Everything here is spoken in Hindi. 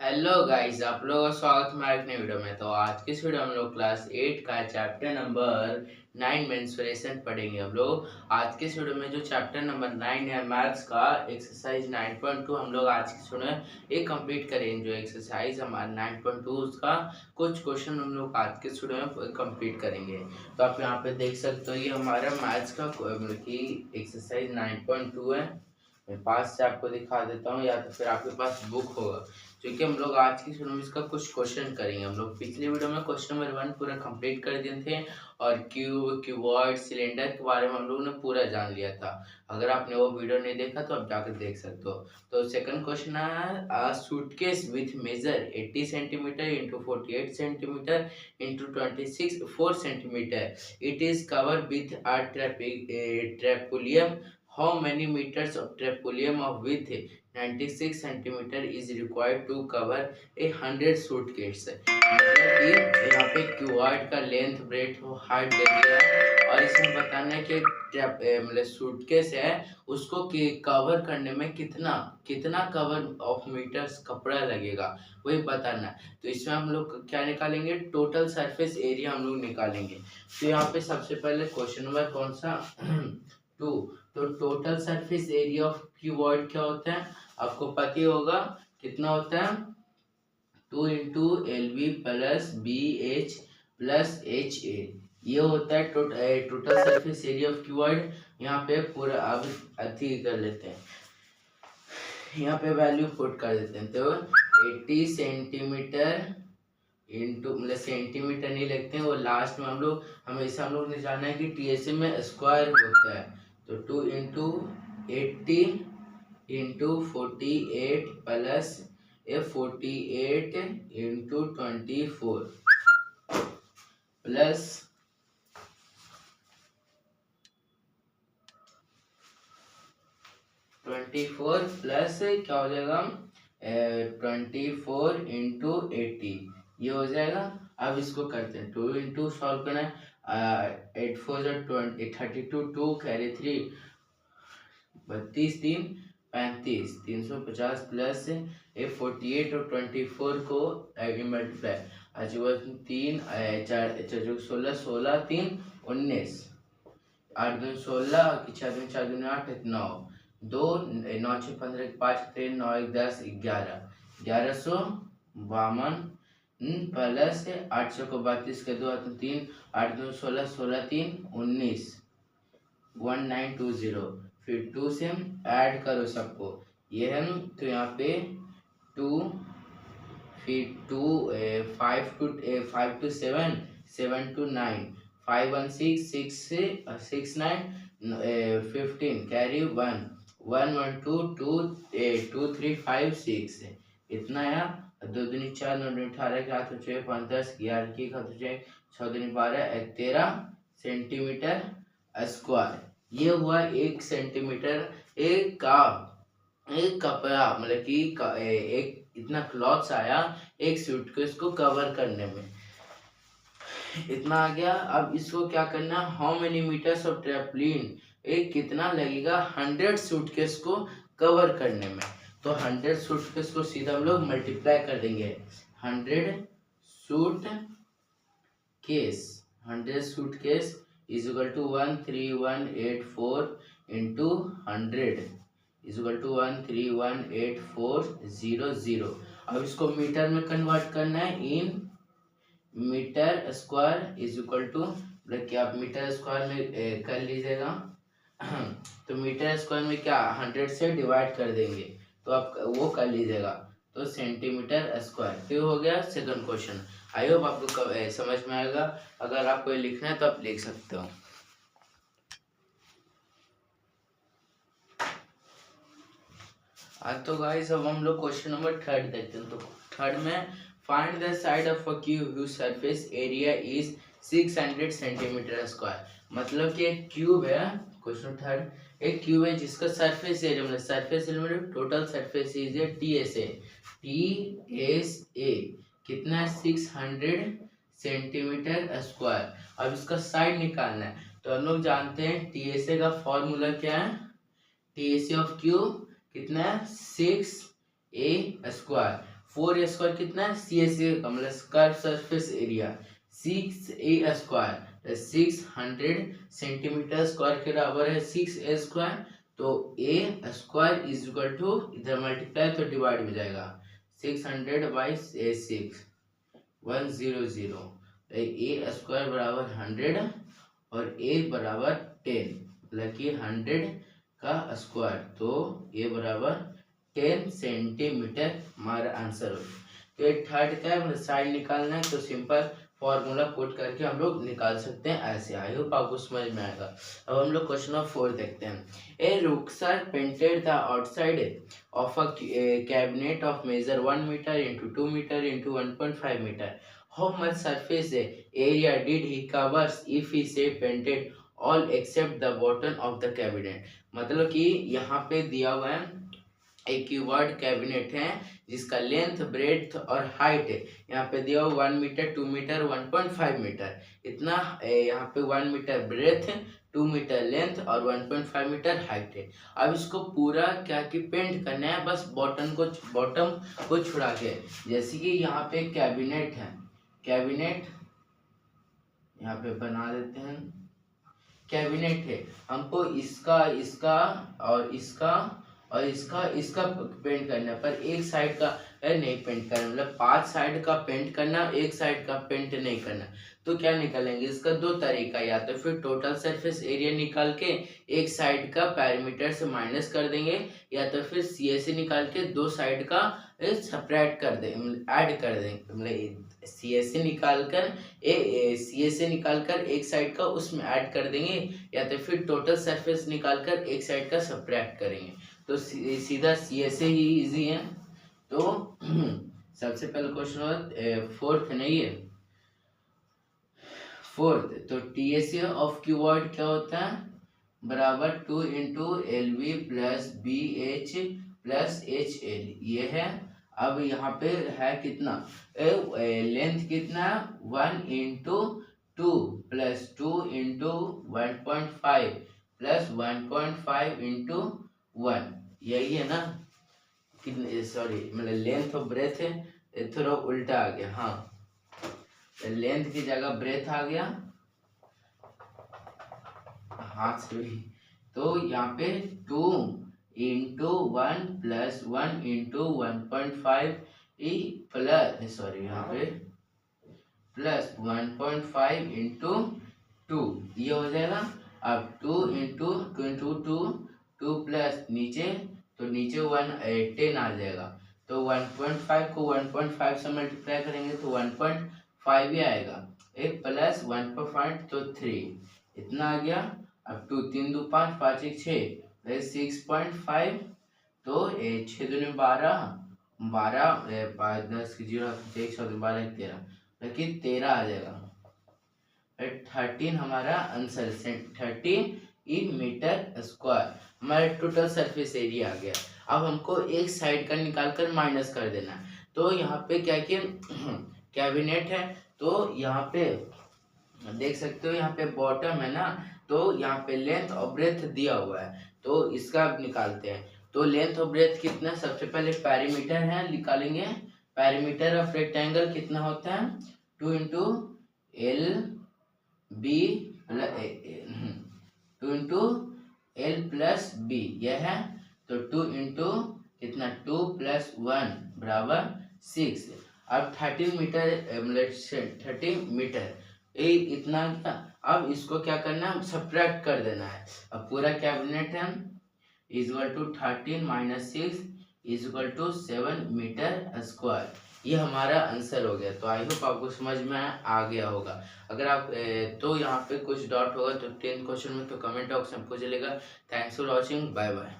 हेलो गाइस, आप लोगों का स्वागत है हमारे एक नई वीडियो में। तो आज की इस वीडियो में हम लोग क्लास 8 का चैप्टर नंबर 9 मेंस्ट्रुएशन पढ़ेंगे। हम लोग आज के इस वीडियो में जो चैप्टर नंबर 9 है मैथ्स का एक्सरसाइज 9.2 हम लोग आज की वीडियो में एक कंप्लीट करेंगे। जो एक्सरसाइज हमारा 9.2 उसका कुछ क्वेश्चन हम लोग आज के इस वीडियो में कंप्लीट करेंगे। तो आप यहाँ पे देख सकते हो ये हमारा मैथ्स का एक्सरसाइज 9.2 है। मैं पास से आपको दिखा देता हूँ या तो फिर आपके पास बुक होगा, क्योंकि हम लोग आज की वीडियो में इसका कुछ क्वेश्चन करेंगे। हम लोग पिछली वीडियो में क्वेश्चन नंबर 1 पूरा कंप्लीट कर दिए थे और क्यूबॉइड सिलेंडर के बारे में हम लोगों ने पूरा जान लिया था। अगर आपने वो वीडियो नहीं देखा तो आप जाकर देख सकते हो। तो सेकंड क्वेश्चन है suitcase with measure 80 centimetre into 48 centimetre into 4 centimetre. It is cover with a tarpaulin. How many meters of trapezium of width 96 centimeter is required to cover a 100 suitcase? मतलब कि यहाँ पे क्यूआर्ड का लेंथ ब्रेथ हाइट दे दिया है और इसमें बताना है कि मतलब सूटकेस है उसको कवर करने में कितना कितना कवर ऑफ मीटर्स कपड़ा लगेगा, वही बताना है। तो इसमें हम लोग क्या निकालेंगे, टोटल सरफेस एरिया हम लोग निकालेंगे। तो यहाँ पे सबसे पहले क्वेश्चन नंबर कौन सा 2। तो total surface area of cuboid क्या होता है, आपको पता ही होगा कितना होता है, 2 into L B plus B H plus H A. ये होता है total surface area of cuboid. यहाँ पे पूरा अब अति कर लेते हैं, यहाँ पे वैल्यू पुट कर देते हैं। तो 80 सेंटीमीटर इंटू मतलब सेंटीमीटर नहीं लिखते हैं, वो लास्ट में हम लोग हमेशा हम लोग ने जाना है कि टीएसए में स्क्वायर होता है। तो 2 into 80 into 48 plus 48 into 24 plus 24 plus क्या हो जाएगा 24 इंटू 80, ये हो जाएगा। अब इसको करते हैं 2 इंटू सॉल्व करना है 8 4 20 32 2 कैरी 3 32 3 35 350 प्लस 48 और 24 को मल्टीप्लाई अच्छा 3 4 16 16 3 19 8 दूनी 16 6 दूनी 4 दूनी 8 9 2 9 6 15 5 3 9 1 10 11 1152 प्लस 800 को 32 के 2 3 8 2 16 16 3 19 1920। फिर 2 से ऐड करो सबको, ये है। तो यहाँ पे 2 फिर 2 5 to 7 7 to 9 5 1 6 6 9 15 कैरी 1 1 1 2 2 2 3 5 6 इतना है। 2 दूनी 4 9 दूनी 18 के हाथ 6 5 10 11 की हाथ 6 दूनी 12 13 सेंटीमीटर स्क्वायर। ये हुआ 1 सेंटीमीटर एक कपड़ा मतलब कि एक इतना क्लॉथ्स आया एक सूटकेस को कवर करने में, इतना आ गया। अब इसको क्या करना, हाउ मेनी मीटर्स ऑफ ट्रेपलिन, एक कितना लगेगा 100 सूटकेस को कवर करने में। तो 100 सूटकेस को सीधा हम लोग मल्टीप्लाई कर देंगे 100 suit case is equal to 13184 into 100 is equal to 1318400। अब इसको मीटर में कन्वर्ट करना है in metre square is equal to क्या आप मीटर स्क्वायर में कर लीजिएगा तो मीटर स्क्वायर में क्या 100 से डिवाइड कर देंगे, तो आप वो कर लीजिएगा। तो सेंटीमीटर स्क्वायर। तो हो गया सेकंड क्वेश्चन। आई होप आपको समझ में आएगा। अगर आपको लिखना है तो आप लिख सकते हो। तो गाइस अब हम लोग क्वेश्चन नंबर 3 देखते हैं। तो थर्ड में find the side of a cube whose surface area is 600 centimetre square. मतलब कि एक क्यूब है, क्वेश्चन थर्ड, एक क्यूब है जिसका सरफेस एरिया मतलब सरफेस एरिया मतलब टोटल सरफेस एरिया टीएसए कितना है 600 सेंटीमीटर स्क्वायर। अब इसका साइड निकालना है। तो हम लोग जानते हैं टीएसए का फॉर्मूला क्या है, टीएसए ऑफ क्यूब कितना है 6a स्क्वायर। 4 स्क्वायर कितना है, सी एस ए मतलब curve surface area 6a square 600 centimetre square के बराबर है 6a स्क्वायर। तो ए स्क्वायर इज इक्वल टू, इधर मल्टीप्लाई तो डिवाइड हो जाएगा 600 बाई 6 100। ए स्क्वायर बराबर 100 और ए बराबर 10 मतलब कि 100 का स्क्वायर, तो ए बराबर 10 सेंटीमीटर हमारा आंसर हो। तो ये थर्ड का मतलब साइड निकालना है, तो सिंपल फॉर्मूला पुट करके हम लोग निकाल सकते हैं ऐसे। आई होप आपको समझ में आएगा। अब हम लोग क्वेश्चन नंबर 4 देखते हैं। A Rukhsar painted the outside of a cabinet of measure 1 metre into 2 metre into 1.5 metre. How much surface area did he covers if he say painted all except the bottom of the cabinet. मतलब कि यहाँ पे दिया हुआ है एक कीवर्ड कैबिनेट है जिसका लेंथ ब्रेड्थ और हाइट है यहाँ पे दिया हुआ 1 मीटर 2 मीटर 1.5 मीटर इतना। यहाँ पे 1 मीटर ब्रेथ 2 मीटर लेंथ और 1.5 मीटर हाइट है। अब इसको पूरा क्या कि पेंट करना है, बस बॉटम को छुड़ा के। जैसे कि यहाँ पे कैबिनेट है, कैबिनेट यहाँ पे बना देते हैं, कैबिनेट है, हमको इसका इसका और इसका और इसका पेंट करना, पर एक साइड का नहीं पेंट करना, मतलब 5 साइड का पेंट करना, एक साइड का पेंट नहीं करना। तो क्या निकालेंगे, इसका 2 तरीका, या तो फिर टोटल सरफेस एरिया निकाल के एक साइड का पैरामीटर से माइनस कर देंगे, या तो फिर सीएसए निकाल के 2 साइड का सेपरेट कर देंगे, ऐड कर देंगे। मतलब सीएसए निकाल कर एक साइड का उसमें ऐड कर देंगे, या तो फिर टोटल सरफेस निकाल कर एक साइड का सब्ट्रैक्ट करेंगे। तो सीधा सीएसए ही इजी है। तो सबसे पहले क्वेश्चन फोर्थ नहीं है, फोर्थ। तो टीएसए ऑफ कीवर्ड क्या होता है, बराबर 2 into L V plus B H plus H L, ये है। अब यहाँ पे है कितना, लेंथ कितना, 1 into 2 plus 2 into 1.5 plus 1.5 into 1, यही है ना। कितने, सॉरी मतलब लेंथ और ब्रेथ है, थोड़ा उल्टा आ गया। हाँ, लेंथ की जगह ब्रेथ आ गया हाथ से भी। तो यहाँ पे 2 into 1 plus 1 into 1.5 plus, sorry यहाँ पे प्लस 1.5 इंटू 2, ये हो जाएगा। अब 2 इंटू 2 प्लस नीचे, तो नीचे 10 आ जाएगा। तो 1.5 को 1.5 से मल्टीप्लाई करेंगे तो 1.5 ही आएगा, एक प्लस 1.5 तो 3, इतना आ गया। अब 2 3 2 5 5 1 6 6.5, तो 6 दूनी 12 12 5 10 की 0 1 7 12 13, लेकिन 13 आ जाएगा। 13 हमारा आंसर, 13 मीटर स्क्वायर हमारा टोटल सरफेस एरिया आ गया। अब हमको एक साइड का निकाल कर माइनस कर देना है। तो यहाँ पे क्या कि कैबिनेट है, तो यहाँ पे देख सकते हो, यहाँ पे बॉटम है ना, तो यहाँ पे लेंथ और ब्रेथ दिया हुआ है, तो इसका निकालते हैं। तो लेंथ और ब्रेथ कितना, सबसे पहले पैरीमीटर है निकालेंगे। पैरीमीटर ऑफ रेक्टेंगल कितना होता है, 2 into L B 2 into L plus B, यह है। तो 2 इंटू कितना, 2 प्लस 1 बराबर 6। अब 13 मीटर मतलब 13 मीटर इतना क्या। अब इसको क्या करना है, सब्ट्रैक्ट कर देना है। अब पूरा कैबिनेट है equal to 13 minus 6 equal to 7 metre square, ये हमारा आंसर हो गया। तो आई होप आपको समझ में आ गया होगा। अगर आप तो यहाँ पे कुछ डाउट होगा तो 10th क्वेश्चन में तो कमेंट बॉक्स में पूछ लेगा। Thanks for watching, bye bye.